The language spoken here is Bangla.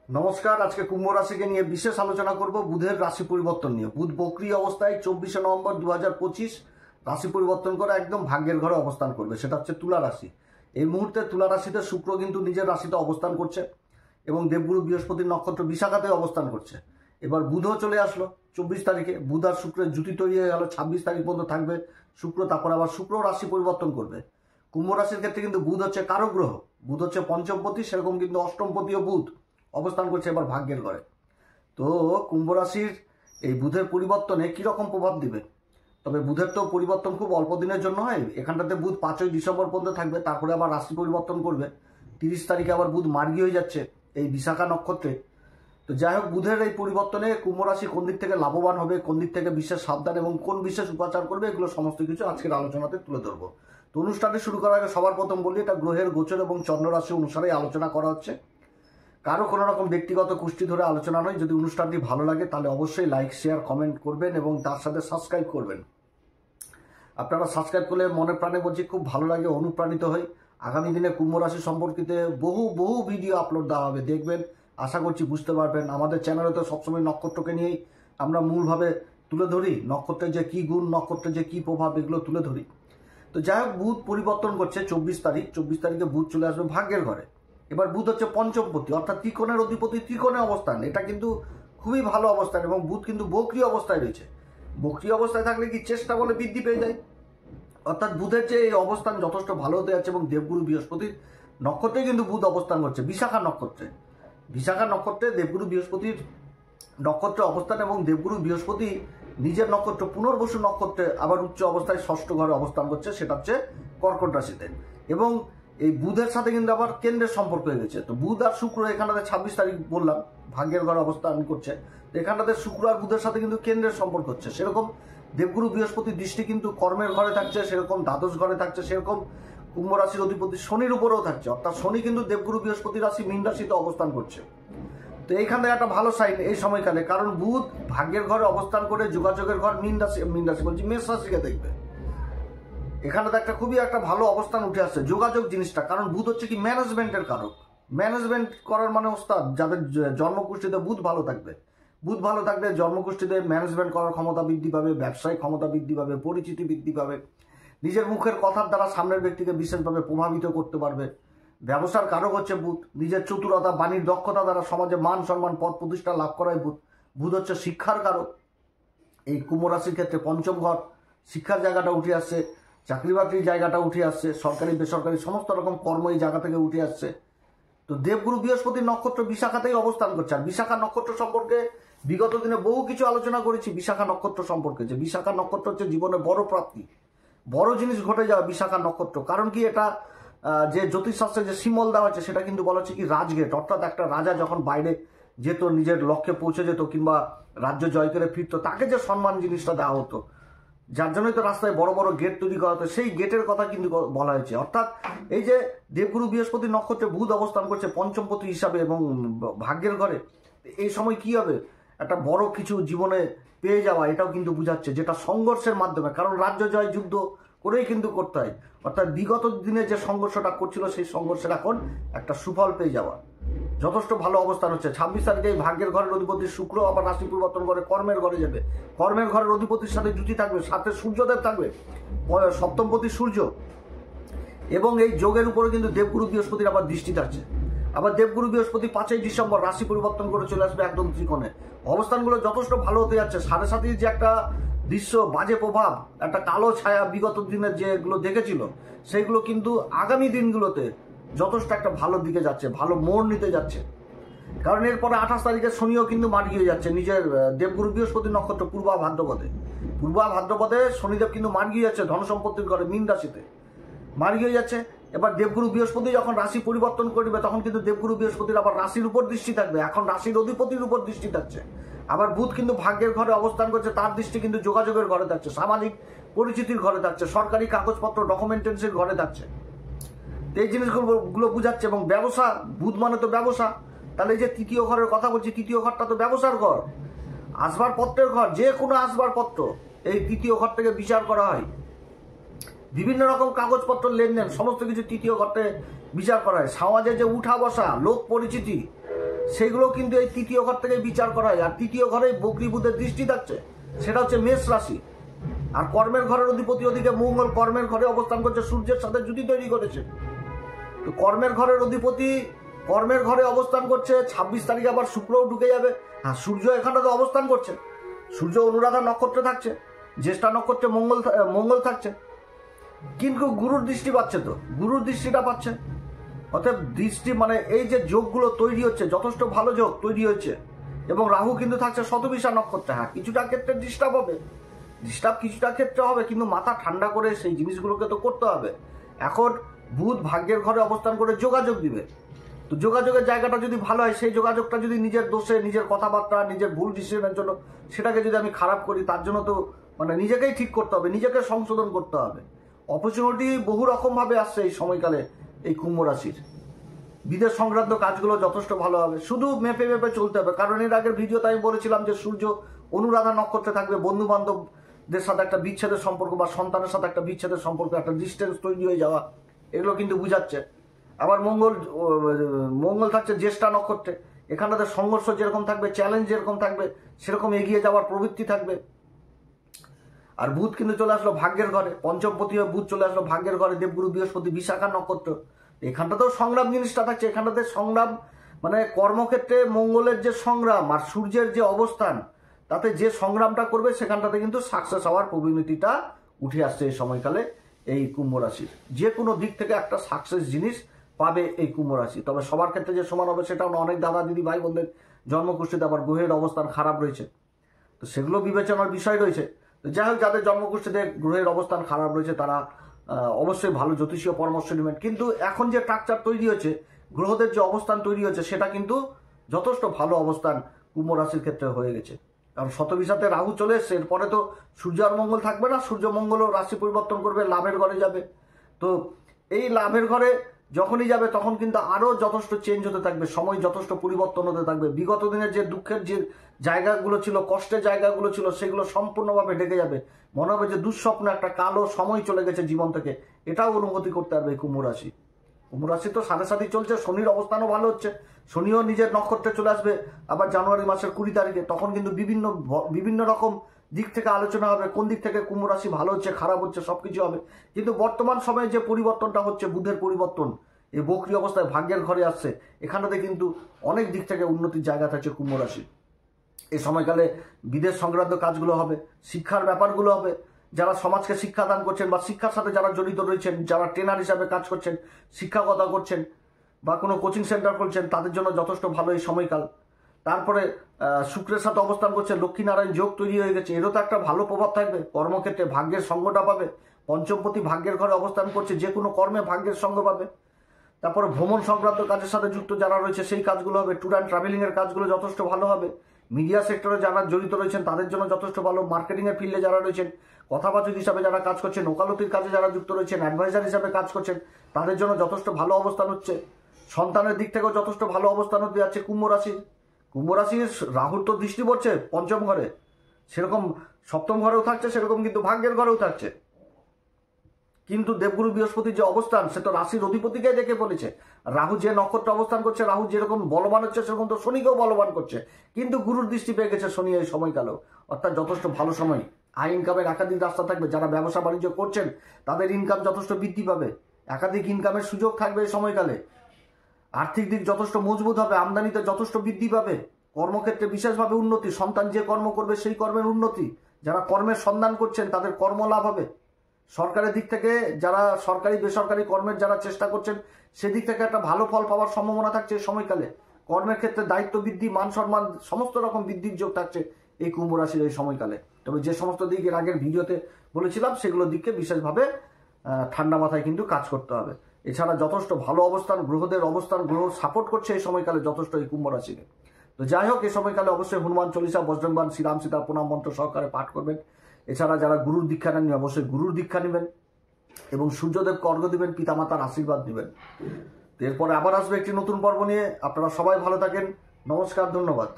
নমস্কার। আজকে কুম্ভ রাশিকে নিয়ে বিশেষ আলোচনা করব বুধের রাশি পরিবর্তন নিয়ে। বুধ বক্রী অবস্থায় 24শে নভেম্বর 2025 রাশি পরিবর্তন করে একদম ভাগ্যের ঘরে অবস্থান করবে, সেটা হচ্ছে তুলা রাশি। এই মুহূর্তে তুলা রাশিতে শুক্র কিন্তু নিজের রাশিতে অবস্থান করছে এবং দেবগুরু বৃহস্পতির নক্ষত্র বিশাখাতে অবস্থান করছে। এবার বুধও চলে আসলো 24 তারিখে। বুধ আর শুক্রের জুতি তৈরি হয়ে গেল, 26 তারিখ পর্যন্ত থাকবে শুক্র, তারপর আবার শুক্র রাশি পরিবর্তন করবে। কুম্ভ রাশির ক্ষেত্রে কিন্তু বুধ হচ্ছে কারক গ্রহ, বুধ হচ্ছে পঞ্চমপতি, সেরকম কিন্তু অষ্টমপতিও বুধ অবস্থান করছে এবার ভাগ্যের ঘরে। তো কুম্ভ রাশির এই বুধের পরিবর্তনে কীরকম প্রভাব দিবে? তবে বুধের তো পরিবর্তন খুব অল্প দিনের জন্য হয়। এখানটাতে বুধ 5ই ডিসেম্বর পর্যন্ত থাকবে, তারপরে আবার রাশি পরিবর্তন করবে। 30 তারিখে আবার বুধ মার্গী হয়ে যাচ্ছে এই বিশাখা নক্ষত্রে। তো যাই হোক, বুধের এই পরিবর্তনে কুম্ভ রাশি কোন দিক থেকে লাভবান হবে, কোন দিক থেকে বিশেষ সাবধান এবং কোন বিশেষ উপাচার করবে, এগুলো সমস্ত কিছু আজকের আলোচনাতে তুলে ধরবো। তো অনুষ্ঠানটি শুরু করার আগে সবার প্রথম বলি, এটা গ্রহের গোচর এবং চন্দ্র রাশি অনুসারে আলোচনা করা হচ্ছে। কারো কোনো রকম ব্যক্তিগত কুষ্টি ধরে আলোচনা নয়। যদি অনুষ্ঠানটি ভালো লাগে তাহলে অবশ্যই লাইক, শেয়ার, কমেন্ট করবেন এবং তার সাথে সাবস্ক্রাইব করবেন। আপনারা সাবস্ক্রাইব করলে মনে প্রাণে বলছি খুব ভালো লাগে, অনুপ্রাণিত হই। আগামী দিনে কুম্ভ রাশি সম্পর্কিত বহু ভিডিও আপলোড দেওয়া হবে, দেখবেন। আশা করছি বুঝতে পারবেন। আমাদের চ্যানেলে তো সবসময় নক্ষত্রকে নিয়েই আমরা মূলভাবে তুলে ধরি, নক্ষত্রের যে কী গুণ, নক্ষত্রের যে কী প্রভাব, এগুলো তুলে ধরি। তো যাই হোক, বুধ পরিবর্তন করছে 24 তারিখে বুধ চলে আসবে ভাগ্যের ঘরে। এবার বুধ হচ্ছে পঞ্চমপতি, অর্থাৎ ত্রিকোণের অধিপতি, ত্রিকোণে অবস্থান। এটা কিন্তু খুবই ভালো অবস্থান এবং বুধ কিন্তু বক্রী অবস্থায় রয়েছে। বক্রী অবস্থায় থাকলে কি চেষ্টা বলে বৃদ্ধি পেয়ে যায়, অর্থাৎ বুধের যে এই অবস্থান যথেষ্ট ভালো হতে যাচ্ছে এবং দেবগুরু বৃহস্পতির নক্ষত্রে কিন্তু বুধ অবস্থান করছে, বিশাখা নক্ষত্রে। বিশাখা নক্ষত্রে দেবগুরু বৃহস্পতির নক্ষত্রে অবস্থান এবং দেবগুরু বৃহস্পতি নিজের নক্ষত্র পুনর্বসু নক্ষত্রে আবার উচ্চ অবস্থায় ষষ্ঠ ঘরে অবস্থান করছে, সেটা হচ্ছে কর্কট রাশিতে। এবং এই বুধের সাথে কিন্তু আবার কেন্দ্রের সম্পর্ক হয়ে গেছে। তো বুধ আর শুক্র এখানটাতে 26 তারিখ বললাম ভাগ্যের ঘরে অবস্থান করছে, এখানটাতে শুক্র আর বুধের সাথে কিন্তু কেন্দ্রের সম্পর্ক হচ্ছে। সেরকম দেবগুরু বৃহস্পতির দৃষ্টি কিন্তু কর্মের ঘরে থাকছে, সেরকম দ্বাদশ ঘরে থাকছে, সেরকম কুম্ভ রাশির অধিপতি শনির উপরেও থাকছে। অর্থাৎ শনি কিন্তু দেবগুরু বৃহস্পতি রাশি মীন রাশিতে অবস্থান করছে। তো এইখান থেকে একটা ভালো সাইন এই সময়কালে, কারণ বুধ ভাগ্যের ঘরে অবস্থান করে যোগাযোগের ঘর মেষ রাশিকে দেখবে। এখানে তো একটা খুবই একটা ভালো অবস্থান উঠে আসছে যোগাযোগ জিনিসটা, কারণ বুধ হচ্ছে কি ম্যানেজমেন্টের কারক। ম্যানেজমেন্ট করার মানে ওস্তাদ, যাদের জন্মকুষ্ঠিতে বুধ ভালো থাকবে, বুধ ভালো থাকলে জন্মকুষ্ঠিতে ম্যানেজমেন্ট করার ক্ষমতা বৃদ্ধি পাবে, ব্যবসায়িক ক্ষমতা বৃদ্ধি পাবে, পরিচিতি বৃদ্ধি পাবে, নিজের মুখের কথার দ্বারা সামনের ব্যক্তিকে বিশেষভাবে প্রভাবিত করতে পারবে। ব্যবসার কারক হচ্ছে বুধ, নিজের চতুরতা, বাণীর দক্ষতা দ্বারা সমাজে মান সম্মান, পদ প্রতিষ্ঠা লাভ করায় বুধ। বুধ হচ্ছে শিক্ষার কারক। এই কুম্ভ রাশির ক্ষেত্রে পঞ্চম ঘর, শিক্ষার জায়গাটা উঠে আসছে, চাকরি বাকরির জায়গাটা উঠে আসছে, সরকারি বেসরকারি সমস্ত রকম কর্ম এই জায়গা থেকে উঠে আসছে। তো দেবগুরু বৃহস্পতির নক্ষত্র বিশাখাতেই অবস্থান করছে। আর বিশাখা নক্ষত্র সম্পর্কে বিগত দিনে বহু কিছু আলোচনা করেছি। বিশাখা নক্ষত্র সম্পর্কে, যে বিশাখা নক্ষত্র হচ্ছে জীবনে বড় প্রাপ্তি, বড় জিনিস ঘটে যাওয়া বিশাখা নক্ষত্র। কারণ কি, এটা যে জ্যোতিষশাস্ত্রে যে সিম্বল দেওয়া হচ্ছে সেটা কিন্তু বলা হচ্ছে কি রাজগেট, অর্থাৎ একটা রাজা যখন বাইরে যেত, নিজের লক্ষ্যে পৌঁছে যেত কিংবা রাজ্য জয় করে ফিরত, তাকে যে সম্মান জিনিসটা দেওয়া হতো, যার জন্যই তো রাস্তায় বড় বড় গেট তৈরি করা হতো, সেই গেটের কথা কিন্তু বলা হয়েছে। অর্থাৎ এই যে দেবগুরু বৃহস্পতি নক্ষত্রে বুধ অবস্থান করছে পঞ্চমপতি হিসাবে এবং ভাগ্যের ঘরে, এই সময় কি হবে, একটা বড় কিছু জীবনে পেয়ে যাওয়া, এটাও কিন্তু বুঝাচ্ছে, যেটা সংঘর্ষের মাধ্যমে, কারণ রাজ্য জয় যুদ্ধ করেই কিন্তু করতে হয়। অর্থাৎ বিগত দিনে যে সংঘর্ষটা করছিল সেই সংঘর্ষের এখন একটা সুফল পেয়ে যাওয়া, যথেষ্ট ভালো অবস্থান হচ্ছে। 26 তারিখে ভাগ্যের ঘরের অধিপতি শুক্র আবার রাশি পরিবর্তন করে কর্মের ঘরে যাবে। কর্মের ঘরের অধিপতির সাথে জুতি থাকবে, সাথে সূর্যদেব থাকবে, সপ্তমপতি সূর্য। এবং এই যোগের উপরে কিন্তু দেবগুরু বৃহস্পতির আবার দৃষ্টি থাকছে। আবার দেবগুরু বৃহস্পতি 5ই ডিসেম্বর রাশি পরিবর্তন করে চলে আসবে একদম ত্রিকোণে। অবস্থানগুলো যথেষ্ট ভালো হতে যাচ্ছে। 7.5 যে একটা দৃশ্য, বাজে প্রভাব, একটা কালো ছায়া বিগত দিনের যেগুলো দেখেছিল, সেইগুলো কিন্তু আগামী দিনগুলোতে যথেষ্ট একটা ভালো দিকে যাচ্ছে, ভালো মোড় নিতে যাচ্ছে। কারণ এরপরে 28 তারিখে শনিও কিন্তু মার্গী হয়ে যাচ্ছে নিজের দেবগুরু বৃহস্পতির নক্ষত্র পূর্বা ভাদ্রপদে শনিদেব কিন্তু মার্গী হয়ে যাচ্ছে ধনসম্পত্তির ঘরে মীন রাশিতে মার্গী হয়ে যাচ্ছে। এবার দেবগুরু বৃহস্পতি যখন রাশি পরিবর্তন করবে তখন কিন্তু দেবগুরু বৃহস্পতির আবার রাশির উপর দৃষ্টি থাকবে, এখন রাশির অধিপতির উপর দৃষ্টি থাকছে। আবার বুধ কিন্তু ভাগ্যের ঘরে অবস্থান করছে, তার দৃষ্টি কিন্তু যোগাযোগের ঘরে থাকছে, সামাজিক পরিচিতির ঘরে থাকছে, সরকারি কাগজপত্র ডকুমেন্টেন্সির ঘরে থাকছে। এই জিনিসগুলো বুঝাচ্ছে। এবং ব্যবসা, বুধ মানে তো ব্যবসা, তাহলে এই যে তৃতীয় ঘরের কথা বলছি, তৃতীয় ঘরটা তো ব্যবসার ঘর, আসবাবপত্রের ঘর, যে কোনো আসবাবপত্র এই তৃতীয় ঘর থেকে বিচার করা হয়। বিভিন্ন রকম কাগজপত্র লেনদেন সমস্ত কিছু তৃতীয় ঘরে বিচার করা হয়। সমাজে যে উঠা বসা, লোক পরিচিতি, সেগুলো কিন্তু এই তৃতীয় ঘর থেকে বিচার করা হয়। আর তৃতীয় ঘরে বকরি বুধের দৃষ্টি থাকছে, সেটা হচ্ছে মেষ রাশি। আর কর্মের ঘরের অধিপতি ওদিকে মঙ্গল কর্মের ঘরে অবস্থান করছে, সূর্যের সাথে জুটি তৈরি করেছে। তো কর্মের ঘরের অধিপতি কর্মের ঘরে অবস্থান করছে, 26 তারিখে আবার শুক্রও ঢুকে যাবে। হ্যাঁ, সূর্য এখানে তো অবস্থান করছে, সূর্য অনুরাধা নক্ষত্রে থাকছে, জ্যেষ্ঠা নক্ষত্রে মঙ্গল থাকছে, কিন্তু গুরুর দৃষ্টি পাচ্ছে, তো গুরুর দৃষ্টিটা পাচ্ছে। অর্থাৎ দৃষ্টি মানে এই যে যোগগুলো তৈরি হচ্ছে, যথেষ্ট ভালো যোগ তৈরি হচ্ছে। এবং রাহু কিন্তু থাকছে শতবিশা নক্ষত্রে। হ্যাঁ, কিছুটা ক্ষেত্রে ডিস্টার্ব হবে, কিছুটা ক্ষেত্রে হবে, কিন্তু মাথা ঠান্ডা করে সেই জিনিসগুলোকে তো করতে হবে। এখন বুধ ভাগ্যের ঘরে অবস্থান করে যোগাযোগ দিবে। তো যোগাযোগের জায়গাটা যদি ভালো হয়, সেই যোগাযোগটা যদি নিজের দোষে, নিজের কথাবার্তা, নিজের ভুল ডিসিশনের জন্য সেটাকে যদি আমি খারাপ করি, তার জন্য তো মানে নিজেকেই ঠিক করতে হবে, নিজেকে সংশোধন করতে হবে। অপরচুনিটি বহু রকমভাবে আসছে এই সময়কালে এই কুম্ভ রাশির। বিদেশ সংক্রান্ত কাজগুলো যথেষ্ট ভালো হবে, শুধু মেপে মেপে চলতে হবে। কারণ এর আগের ভিডিওতে আমি বলেছিলাম যে সূর্য অনুরাধা নক্ষত্রে থাকবে, বন্ধু বান্ধবদের সাথে একটা বিচ্ছেদের সম্পর্ক বা সন্তানের সাথে একটা বিচ্ছেদের সম্পর্ক, একটা ডিস্টেন্স তৈরি হয়ে যাওয়া, এগুলো কিন্তু বুঝাচ্ছে। আবার মঙ্গল থাকছে জ্যেষ্ঠা নক্ষত্রে, এখানটাতে সংঘর্ষ যেরকম থাকবে, চ্যালেঞ্জ যেরকম থাকবে, সেরকম এগিয়ে যাওয়ার প্রবৃত্তি থাকবে। আর বুধ কিন্তু চলে আসলো ভাগ্যের ঘরে, পঞ্চমপতি হয়ে বুধ চলে আসলো ভাগ্যের ঘরে, দেবগুরু বৃহস্পতি বিশাখা নক্ষত্র। এখানটাতেও সংগ্রাম জিনিসটা থাকছে, এখানটাতে সংগ্রাম মানে কর্মক্ষেত্রে মঙ্গলের যে সংগ্রাম আর সূর্যের যে অবস্থান, তাতে যে সংগ্রামটা করবে সেখানটাতে কিন্তু সাকসেস হওয়ার প্রবণতাটা উঠে আসছে এই সময়কালে এই কুম্ভ রাশির। যে কোনো দিক থেকে একটা সাকসেস জিনিস পাবে এই কুম্ভ রাশি। তবে সবার ক্ষেত্রে যে সমান হবে সেটাও না, অনেক দাদা দিদি ভাই বোনদের জন্মকুষ্ঠিতে আবার গ্রহের অবস্থান খারাপ রয়েছে, তো সেগুলো বিবেচনার বিষয় রয়েছে। যাই হোক, যাদের জন্মকুষ্ঠিতে গ্রহের অবস্থান খারাপ রয়েছে তারা অবশ্যই ভালো জ্যোতিষীয় পরামর্শ নেবেন। কিন্তু এখন যে স্ট্রাকচার তৈরি হয়েছে, গ্রহদের যে অবস্থান তৈরি হয়েছে, সেটা কিন্তু যথেষ্ট ভালো অবস্থান কুম্ভ রাশির ক্ষেত্রে হয়ে গেছে। কারণ শতবিশাতে রাহু চলে এসছে, এরপরে তো সূর্য আর মঙ্গল থাকবে না, সূর্য মঙ্গলও রাশি পরিবর্তন করবে, লাভের ঘরে যাবে। তো এই লাভের ঘরে যখনই যাবে তখন কিন্তু আরো যথেষ্ট চেঞ্জ হতে থাকবে, সময় যথেষ্ট পরিবর্তন হতে থাকবে। বিগত দিনের যে দুঃখের যে জায়গাগুলো ছিল, কষ্টের জায়গাগুলো ছিল, সেগুলো সম্পূর্ণভাবে ঢেকে যাবে। মনে হবে যে দুঃস্বপ্ন, একটা কালো সময় চলে গেছে জীবন থেকে, এটাও অনুভূতি করতে পারবে কুম্ভ রাশি। কুম্ভ রাশি তো সাথে সাথে চলছে, শনির অবস্থানও ভালো হচ্ছে, শনিও নিজের নক্ষত্রে চলে আসবে আবার জানুয়ারি মাসের 20 তারিখে। তখন কিন্তু বিভিন্ন রকম দিক থেকে আলোচনা হবে, কোন দিক থেকে কুম্ভ রাশি ভালো হচ্ছে খারাপ হচ্ছে সবকিছু হবে। কিন্তু বর্তমান সময়ে যে পরিবর্তনটা হচ্ছে, বুধের পরিবর্তন, এই বকরি অবস্থায় ভাগ্যের ঘরে আসছে, এখানটাতে কিন্তু অনেক দিক থেকে উন্নতির জায়গা থাকছে কুম্ভ রাশি। এই সময়কালে বিদেশ সংক্রান্ত কাজগুলো হবে, শিক্ষার ব্যাপারগুলো হবে। যারা সমাজকে শিক্ষাদান করছেন বা শিক্ষার সাথে যারা জড়িত রয়েছেন, যারা ট্রেনার হিসাবে কাজ করছেন, শিক্ষকতা করছেন বা কোনো কোচিং সেন্টার করছেন, তাদের জন্য যথেষ্ট ভালো এই সময়কাল। তারপরে শুক্রের সাথে অবস্থান করছে, লক্ষ্মীনারায়ণ যোগ তৈরি হয়ে গেছে, এরও তো একটা ভালো প্রভাব থাকবে। কর্মক্ষেত্রে ভাগ্যের সঙ্গটা পাবে, পঞ্চমপতি ভাগ্যের ঘরে অবস্থান করছে, যে কোনো কর্মে ভাগ্যের সঙ্গ পাবে। তারপরে ভ্রমণ সংক্রান্ত কাজের সাথে যুক্ত যারা রয়েছে সেই কাজগুলো হবে, ট্যুর অ্যান্ড ট্রাভেলিংয়ের কাজগুলো যথেষ্ট ভালো হবে। মিডিয়া সেক্টরে যারা জড়িত রয়েছেন তাদের জন্য যথেষ্ট ভালো। মার্কেটিংয়ের ফিল্ডে যারা রয়েছেন, কথাবাচক হিসাবে যারা কাজ করছেন, ওকালতির কাজে যারা যুক্ত রয়েছেন, অ্যাডভাইজার হিসাবে কাজ করছেন, তাদের জন্য যথেষ্ট ভালো অবস্থান হচ্ছে। সন্তানের দিক থেকেও যথেষ্ট ভালো অবস্থান হতে যাচ্ছে কুম্ভ রাশির। কুম্ভ রাশির রাহুর তো দৃষ্টি পড়ছে পঞ্চম ঘরে, সেরকম সপ্তম ঘরেও থাকছে, সেরকম কিন্তু ভাগ্যের ঘরেও থাকছে। কিন্তু দেবগুরু বৃহস্পতির যে অবস্থান, সে তো রাশির অধিপতিকে দেখে বলেছে। রাহু যে নক্ষত্র অবস্থান করছে, রাহু যেরকম বলবান হচ্ছে, সেরকম তো শনিকেও বলবান করছে। কিন্তু গুরুর দৃষ্টি পেয়ে গেছে শনি এই সময়কালেও, অর্থাৎ যথেষ্ট ভালো সময়। আয় ইনকামের একাধিক রাস্তা থাকবে, যারা ব্যবসা বাণিজ্য করছেন তাদের ইনকাম যথেষ্ট বৃদ্ধি পাবে, একাধিক ইনকামের সুযোগ থাকবে এই সময়কালে। আর্থিক দিক যথেষ্ট মজবুত হবে, আমদানিতে যথেষ্ট বৃদ্ধি পাবে, কর্মক্ষেত্রে বিশেষভাবে উন্নতি, সন্তান যে কর্ম করবে সেই কর্মের উন্নতি, যারা কর্মের সন্ধান করছেন তাদের কর্ম লাভ হবে। সরকারের দিক থেকে যারা সরকারি বেসরকারি কর্মের যারা চেষ্টা করছেন, সেদিক থেকে একটা ভালো ফল পাওয়ার সম্ভাবনা থাকছে এই সময়কালে। কর্মের ক্ষেত্রে দায়িত্ব বৃদ্ধি, মান সম্মান সমস্ত রকম বৃদ্ধির যোগ থাকছে এই কুম্ভ রাশির এই সময়কালে। তবে যে সমস্ত দিক এর আগের ভিডিওতে বলেছিলাম, সেগুলোর দিককে বিশেষভাবে ঠান্ডা মাথায় কিন্তু কাজ করতে হবে। এছাড়া যথেষ্ট ভালো অবস্থান, গ্রহদের অবস্থান, গ্রহ সাপোর্ট করছে এই সময়কালে যথেষ্ট এই কুম্ভ রাশিকে। তো যাই হোক, এই সময়কালে অবশ্যই হনুমান চল্লিশা, বজরংবান, শ্রীরাম সীতা প্রণাম মন্ত্র সহকারে পাঠ করবেন। এছাড়া যারা গুরুর দীক্ষা নেননি, অবশ্যই গুরুর দীক্ষা নেবেন এবং সূর্যদেবকে অর্ঘ্য দিবেন, পিতামাতার আশীর্বাদ নেবেন। এরপরে আবার আসবে একটি নতুন পর্ব নিয়ে। আপনারা সবাই ভালো থাকেন, নমস্কার, ধন্যবাদ।